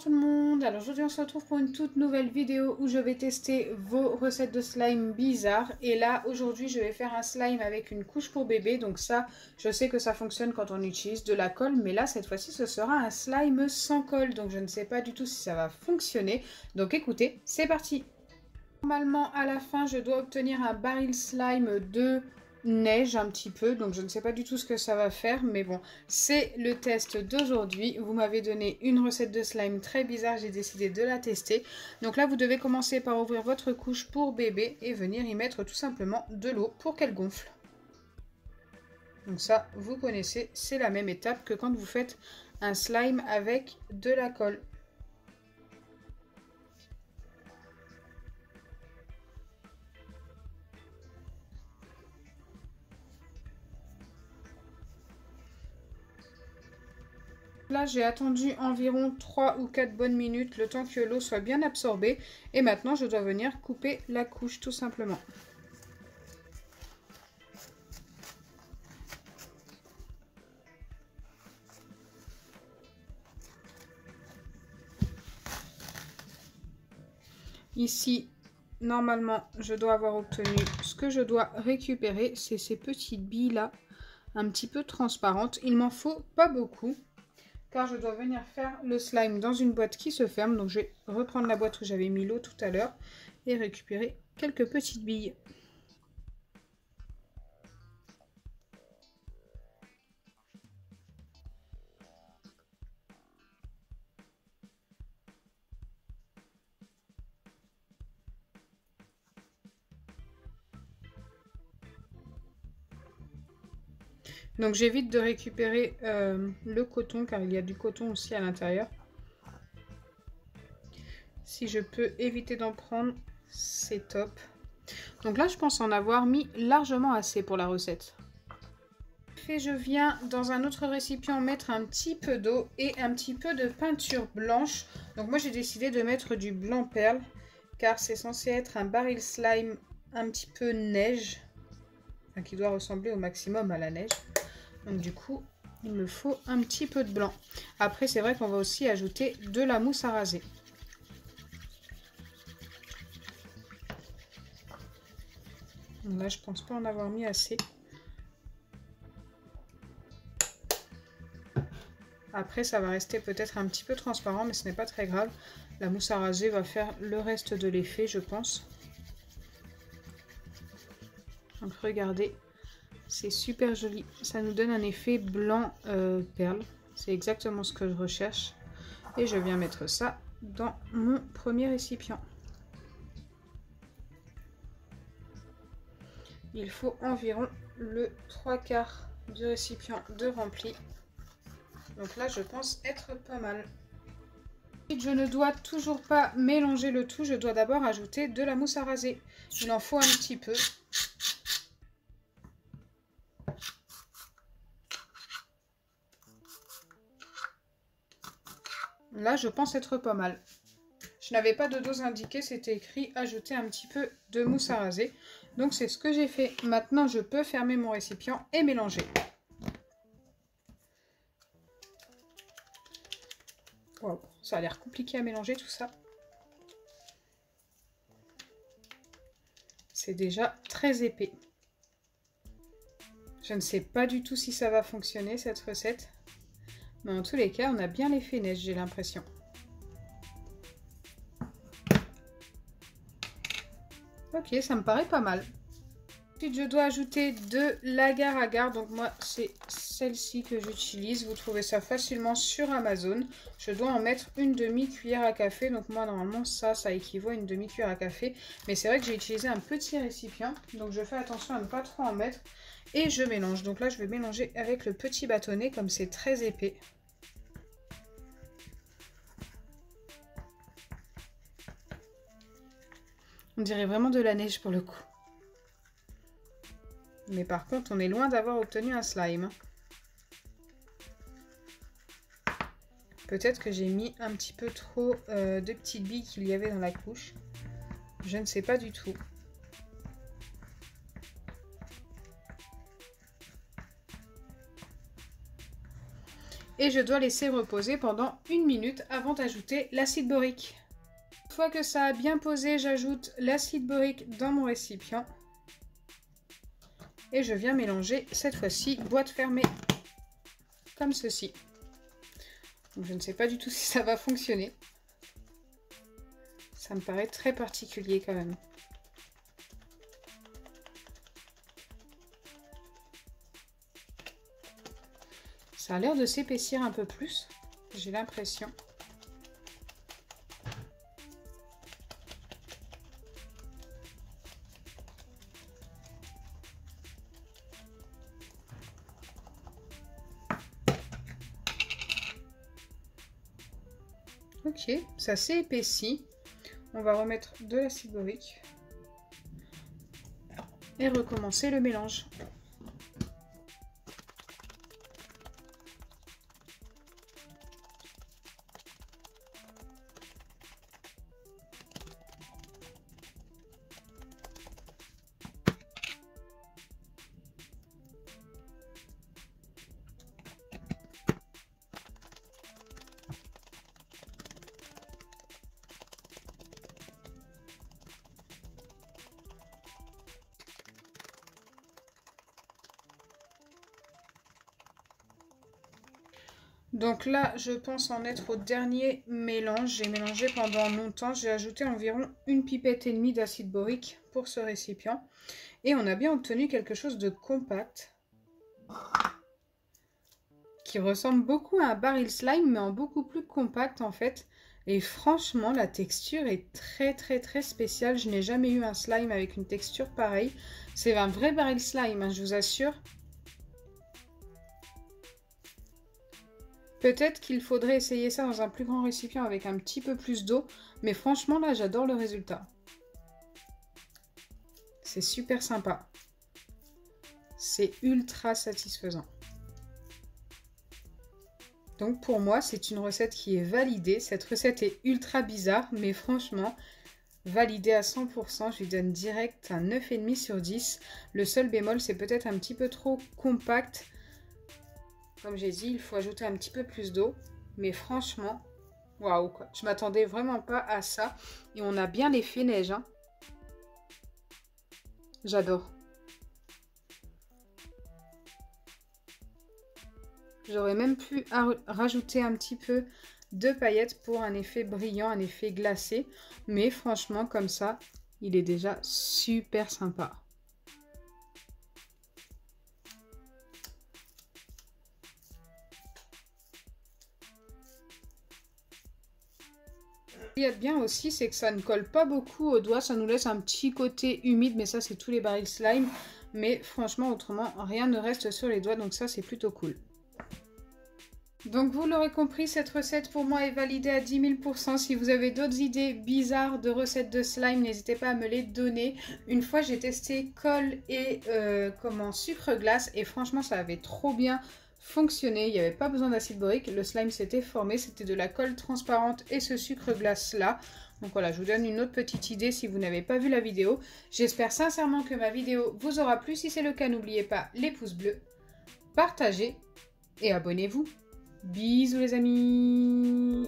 tout le monde, alors aujourd'hui on se retrouve pour une toute nouvelle vidéo où je vais tester vos recettes de slime bizarres. Et là aujourd'hui je vais faire un slime avec une couche pour bébé, donc ça je sais que ça fonctionne quand on utilise de la colle, mais là cette fois-ci ce sera un slime sans colle, donc je ne sais pas du tout si ça va fonctionner, donc écoutez, c'est parti. Normalement à la fin je dois obtenir un baril slime de neige un petit peu, donc je ne sais pas du tout ce que ça va faire, mais bon, c'est le test d'aujourd'hui. Vous m'avez donné une recette de slime très bizarre, j'ai décidé de la tester. Donc là vous devez commencer par ouvrir votre couche pour bébé et venir y mettre tout simplement de l'eau pour qu'elle gonfle. Donc ça vous connaissez, c'est la même étape que quand vous faites un slime avec de la colle. Là, j'ai attendu environ 3 ou 4 bonnes minutes, le temps que l'eau soit bien absorbée. Et maintenant, je dois venir couper la couche, tout simplement. Ici, normalement, je dois avoir obtenu ce que je dois récupérer. C'est ces petites billes-là, un petit peu transparentes. Il m'en faut pas beaucoup, car je dois venir faire le slime dans une boîte qui se ferme. Donc je vais reprendre la boîte où j'avais mis l'eau tout à l'heure et récupérer quelques petites billes. Donc j'évite de récupérer le coton, car il y a du coton aussi à l'intérieur. Si je peux éviter d'en prendre, c'est top. Donc là, je pense en avoir mis largement assez pour la recette. Et je viens dans un autre récipient mettre un petit peu d'eau et un petit peu de peinture blanche. Donc moi, j'ai décidé de mettre du blanc perle, car c'est censé être un baril slime un petit peu neige, enfin, qui doit ressembler au maximum à la neige. Donc du coup, il me faut un petit peu de blanc. Après, c'est vrai qu'on va aussi ajouter de la mousse à raser. Donc là, je pense pas en avoir mis assez. Après, ça va rester peut-être un petit peu transparent, mais ce n'est pas très grave. La mousse à raser va faire le reste de l'effet, je pense. Donc regardez. C'est super joli, ça nous donne un effet blanc perle, c'est exactement ce que je recherche. Et je viens mettre ça dans mon premier récipient. Il faut environ le 3/4 du récipient de rempli. Donc là je pense être pas mal. Je ne dois toujours pas mélanger le tout, je dois d'abord ajouter de la mousse à raser. Il en faut un petit peu. Là, je pense être pas mal. Je n'avais pas de dose indiquée, c'était écrit ajouter un petit peu de mousse à raser. Donc c'est ce que j'ai fait. Maintenant, je peux fermer mon récipient et mélanger. Wow, ça a l'air compliqué à mélanger tout ça. C'est déjà très épais. Je ne sais pas du tout si ça va fonctionner cette recette. Mais en tous les cas, on a bien l'effet neige, j'ai l'impression. Ok, ça me paraît pas mal. Ensuite, je dois ajouter de l'agar-agar. Donc moi, c'est celle-ci que j'utilise. Vous trouvez ça facilement sur Amazon. Je dois en mettre une demi-cuillère à café. Donc moi, normalement, ça équivaut à une demi-cuillère à café. Mais c'est vrai que j'ai utilisé un petit récipient. Donc je fais attention à ne pas trop en mettre. Et je mélange. Donc là, je vais mélanger avec le petit bâtonnet comme c'est très épais. On dirait vraiment de la neige pour le coup. Mais par contre, on est loin d'avoir obtenu un slime. Peut-être que j'ai mis un petit peu trop de petites billes qu'il y avait dans la couche. Je ne sais pas du tout. et je dois laisser reposer pendant 1 minute avant d'ajouter l'acide borique. Une fois que ça a bien posé, j'ajoute l'acide borique dans mon récipient et je viens mélanger cette fois-ci boîte fermée comme ceci. Donc, je ne sais pas du tout si ça va fonctionner. Ça me paraît très particulier quand même. Ça a l'air de s'épaissir un peu plus, j'ai l'impression. Ok, ça s'est épaissi. On va remettre de l'acide borique et recommencer le mélange. Donc là, je pense en être au dernier mélange. J'ai mélangé pendant longtemps. J'ai ajouté environ 1 pipette et demie d'acide borique pour ce récipient. Et on a bien obtenu quelque chose de compact. Qui ressemble beaucoup à un baril slime, mais en beaucoup plus compact en fait. Et franchement, la texture est très spéciale. Je n'ai jamais eu un slime avec une texture pareille. C'est un vrai baril slime, hein, je vous assure. Peut-être qu'il faudrait essayer ça dans un plus grand récipient avec un petit peu plus d'eau. Mais franchement, là, j'adore le résultat. C'est super sympa. C'est ultra satisfaisant. Donc pour moi, c'est une recette qui est validée. Cette recette est ultra bizarre, mais franchement, validée à 100%. Je lui donne direct un 9,5 sur 10. Le seul bémol, c'est peut-être un petit peu trop compact. Comme j'ai dit, il faut ajouter un petit peu plus d'eau. Mais franchement, waouh quoi. Je m'attendais vraiment pas à ça. Et on a bien l'effet neige. Hein. J'adore. J'aurais même pu rajouter un petit peu de paillettes pour un effet brillant, un effet glacé. Mais franchement, comme ça, il est déjà super sympa. Ce qu'il y a de bien aussi, c'est que ça ne colle pas beaucoup aux doigts. Ça nous laisse un petit côté humide, mais ça, c'est tous les barils slime. Mais franchement, autrement, rien ne reste sur les doigts. Donc ça, c'est plutôt cool. Donc vous l'aurez compris, cette recette pour moi est validée à 10 000%. Si vous avez d'autres idées bizarres de recettes de slime, n'hésitez pas à me les donner. Une fois j'ai testé colle et sucre glace et franchement ça avait trop bien fonctionné. Il n'y avait pas besoin d'acide borique, le slime s'était formé, c'était de la colle transparente et ce sucre glace là. Donc voilà, je vous donne une autre petite idée si vous n'avez pas vu la vidéo. J'espère sincèrement que ma vidéo vous aura plu. Si c'est le cas, n'oubliez pas les pouces bleus, partagez et abonnez-vous. Bisous les amis!